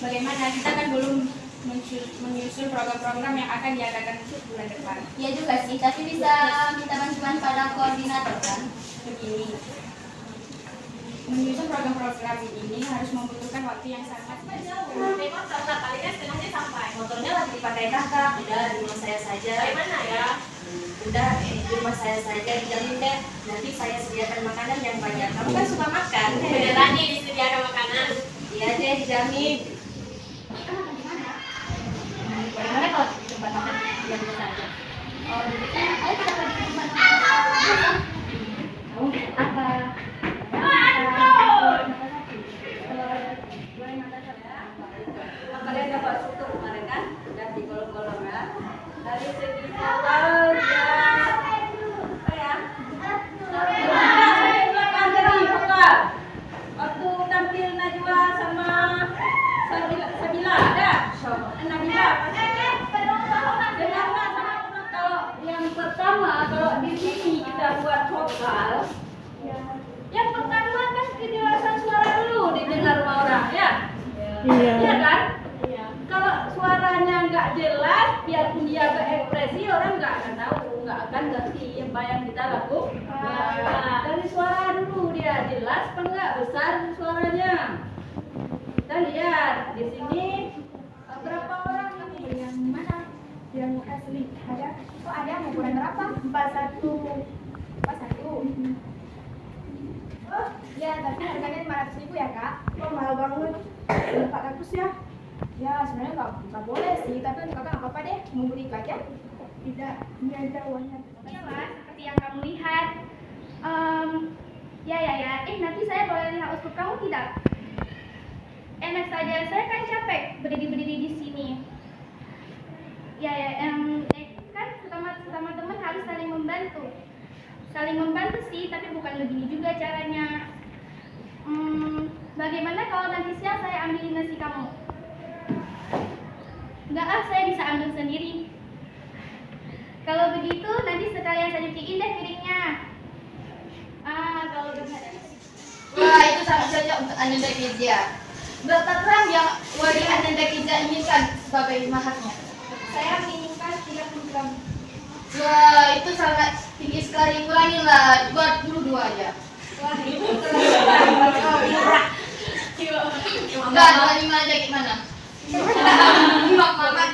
bagaimana kita kan belum menyusun program-program yang akan diadakan bulan depan. Iya juga sih, tapi bisa minta bantuan pada koordinator kan? Begini, menyusun program-program ini harus membutuhkan waktu yang sangat jauh. Memang karena kalian setengahnya sampai. Motornya lagi dipakai kakak, udah di rumah saya saja. Dari mana ya? Udah di rumah saya saja, dijamin deh. Nanti saya sediakan makanan yang banyak. Kamu kan suka makan. Beneran nih disediakan makanan. Iya deh, dijamin. Bagaimana kalau di tempat makan yang biasa aja? Oh, begitu. Ayo kita pergi ke tempat makan. Kamu apa? Kalian dapat struktur kemarin kan? Sudah digolong-golong ya. Dari segi awal dia apa ya? Saya belakang tadi vokal. Waktu tampil Najwa sama Sabila ada? Nabila. Dengarlah sama kalau yang pertama kalau di sini kita buat vokal. Yang pertama kan kejelasan suara dulu didengar sama orang ya. Iya kan? Kalau suaranya nggak jelas, biarpun dia berekspresi, orang nggak akan tahu, nggak akan ngerti apa yang kita lakukan. Nah, dari suara dulu dia jelas, apa nggak besar suaranya. Kita lihat di sini berapa orang ini? Yang mana? Yang asli ada? Oh ada, mau bulan berapa? 41. Oh ya, tapi harganya 500.000 ya kak? Oh mahal banget, 400 ya? Ya sebenarnya nggak boleh sih, tapi untuk kakak nggak apa-apa deh, mau beli itu aja. Tidak, ini ada uangnya. Iya mas, seperti yang kamu lihat. Ya. Nanti saya boleh lihat uskup kamu tidak? Enak saja, saya kan capek berdiri di sini. Kan sama teman harus saling membantu. Saling membantu sih, tapi bukan begini juga caranya. Bagaimana kalau nanti siang saya ambilin nasi kamu? Enggak saya bisa ambil sendiri. Kalau begitu nanti sekalian saya cuciin deh piringnya. Kalau begitu. Wah, itu sama saja untuk Ananda Kija. Berapa gram yang wali Ananda Kija inginkan sebagai mahasnya? Saya menginginkan 30 gram. Wah, itu sangat tinggi sekali. Kuranginlah, buat 22 aja. Wah itu Enggak, 25 aja gimana? Mama